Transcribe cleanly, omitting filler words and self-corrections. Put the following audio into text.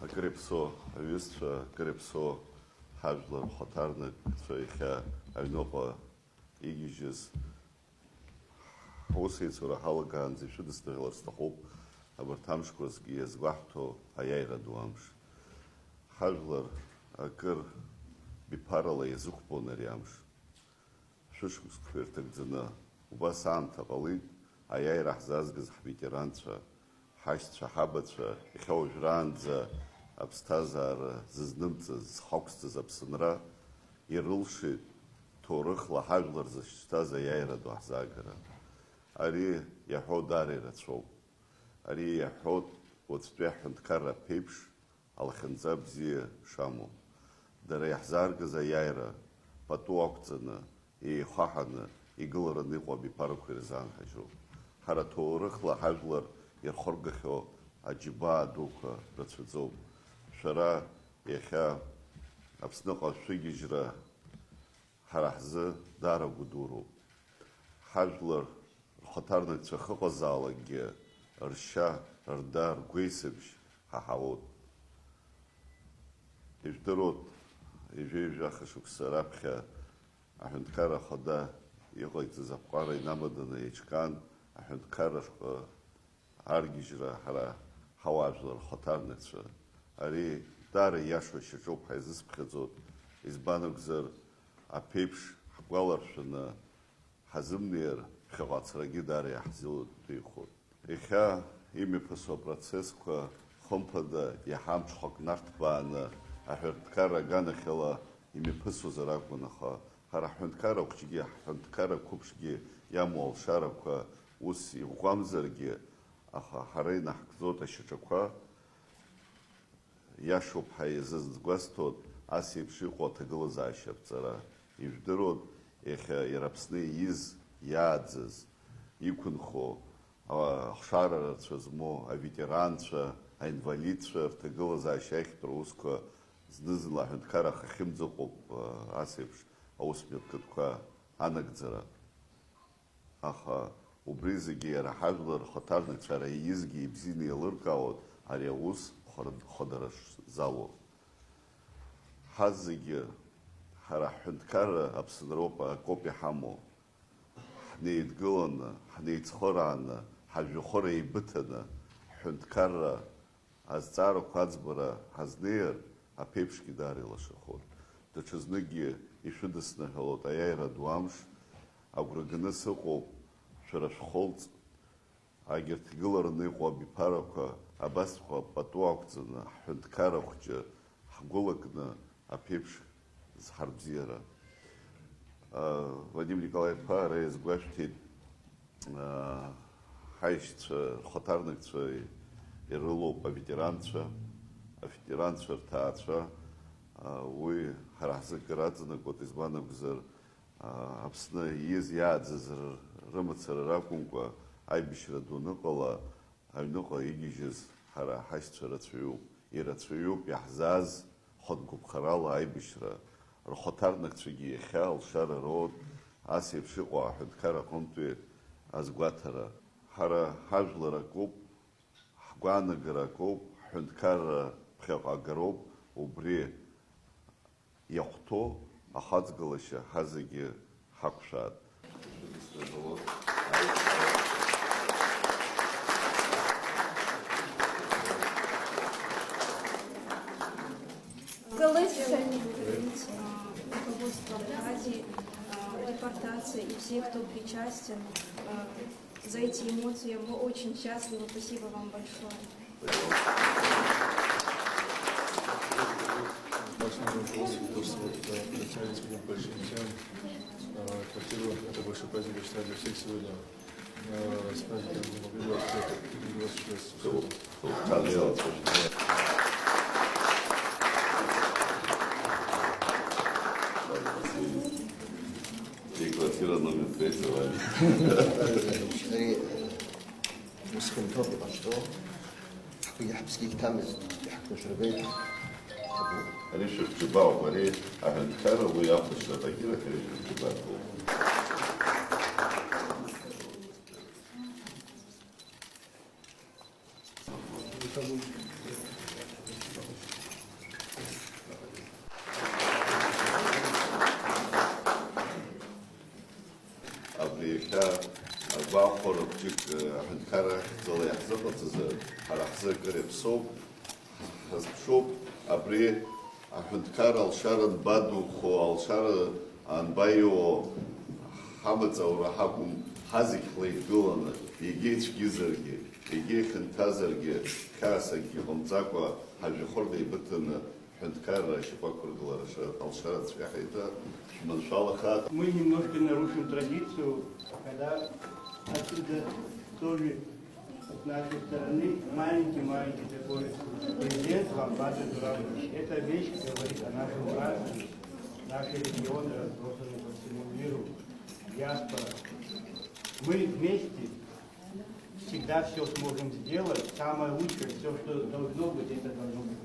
Акрепсо, авиства, акрепсо, хажлар, хотарник, цойха, авноpa, игижес, хосейцура, халаган, зишудыстыгылар стахоп, абартамшкозги, езгвахто, аяйра дуамш. Хажлар, акр, бипарала езухпонариамш. Шушкус квертагдзана, убас аамҭа ҟалит, аиааира ҳзазгаз ҳветеранцәа, ҳашьцәа, ҳабацәа, иахьа уажәраанӡа аԥсҭазаара зызнымҵыз, зхақәсҵаз Аԥсынра ирылшеит ҭоурыхла ҳажәлар зышьҭаз аиааира ду ҳзаагара. Ари иаҳәо даара ирацәоуп. Ари иаҳәоит уаҵәтәи аҳәынҭқарра ԥеиԥш алахьынҵа бзиа шамоу. Дара иаҳзааргаз аиааира пату ақәҵаны, еихаҳаны, игылараны иҟоу абиԥарақәа ирзаанҳажьроуп. Ҳара ҭоурыхла ҳажәлар ирхыргахьоу аџьабаа дуқәа рацәаӡоуп. Шәара иахьа Аԥсныҟа шәыгьежьра ҳара ҳзы даара гәдуроуп. Ҳажәлар рхаҭарнакцәа ахыҟазаалакгьы ршьа, рда, ргәеисыбжь ҳаҳауоуп. Ижәдыруоуп, ижәеижәаха шықәса раԥхьа аҳәынҭқарра ахада иҟаиҵаз аԥҟара инамаданы еиҿкаан, аҳәынҭқарраҟа аргьежьра ҳара ҳауаажәлар рхаҭарнакцәа. Ари даара иашоу шьаҿоуп ҳаизызԥхьаӡоит, избан акәзар аԥеиԥш ҳгәаларшәаны ҳазымнеир ԥхьаҟа ацрагьы даара иаҳзеилтәихоит. Иахьа имҩаԥысуа апроцессқәа хымԥада иаҳа амҽхак нарҭбааны аҳәынҭқарра аганахьала имҩаԥысуазар акәын, аха ҳара ҳҳәынҭқарра хәҷгьы, ҳҳәынҭқарра қәыԥшгьы иамоу алшарақәа ус иӷәӷәамзаргьы, аха ҳара инаҳкӡоит ашьаҿақәа иашоуп ҳәа иазызгәасҭоит ас еиԥш иҟоу аҭагылазаашьа рҵара. Ижәдыруоит иахьа иара Аԥсны ииз, иааӡаз, иқәынхо ахшара рацәа змоу аветеранцәа, аинвалидцәа рҭагылазаашьа ахьтә русқәа зны-зынла аҳәынҭқарра ахахьымӡаҟоуп ас еиԥш аусмҩаԥгатәқәа анагӡара. Аха убри зегьы иара ҳажәлар рхаҭарнакцәа ара иизгьы ибзианы еилыркаауеит ари аус хадара залоу. Ҳаз зегьы ҳара ҳҳәынҭқарра Аԥсынроуп акоуп иҳамоу. Ҳнеидгыланы, ҳнеицхырааны, ҳажәҩахыр еибыҭаны, ҳҳәынҭқарра азҵаарақәа аӡбара ҳазнеир, аԥеиԥшгьы даара илашахоит. Даҽазныкгьы ишәыдысныҳәалоит аиааира ду амш, агәра ганы сыҟоуп шәара шәхылҵ, агьырҭ игылараны иҟоу абиԥарақәа абасҟа пату ақәҵаны ҳҳәынҭқарра хәҷы ҳгәылакны аԥеиԥш зҳарбзиара. Вадим Николаев-иԥа ара иазгәашәҭеит ҳаишьцәа, рхаҭарнакцәа ирылоуп аветеранцәа, аветеранцәа рҭаацәа. Уи ҳара ҳзы акыр аҵанакуеит, избан акәзар Аԥсны ииз, иааӡаз рымацара ракәымкәа аибашьра ду аныҟала, аҩныҟа игьежьыз ҳара ҳашьцәа рацәаҩуп. Ирацәаҩуп иаҳзааз хатәгәыԥхарала аибашьра. Рхаҭарнакцәагьы иахьа алшара роут ас еиԥш иҟоу аҳәынҭқарра аҟынтәи азгәаҭара. Ҳара ҳажәлар акоуп, ҳгәаанагара акоуп, ҳҳәынҭқарра ԥхьаҟа агароуп. Убри иахәҭоу ахаҵгылашьа ҳазегьы ҳақәшәаат. Руководство Ради, депортации и всех, кто причастен за эти эмоции. Мы очень счастливы. Спасибо вам большое. Важно руководство, то, что начальник с большим тем квартиру, это большой праздник, я считаю, для всех сегодня. С праздником не могли бы Квартира номер 5 звали. مسكن توقف عشتو في حبس كي كامل يحكوا شربيت Они еще в Чубау говорили, а Ганкара вы явно что такие, как они в Чубау. гуахорабчик ханкара золаяхзапацазы харахзакаре псоп хазпшоп абри аханкара алшаран баду хо алшара анбайо хамацаура хакум хазик хлейгылана егечгизарги егехантазарги касаги хомцаква хажихорда ибытана ханкара шипакургалара алшара цвяхайта маншалаха. Мы немножко нарушим традицию, когда отсюда тоже с нашей стороны маленький такой презент вам, Баджи Дуравович. Эта вещь говорит о нашем братстве, наши регионы разбросаны по всему миру, диаспора. Мы вместе всегда все сможем сделать, самое лучшее, все, что должно быть, это должно быть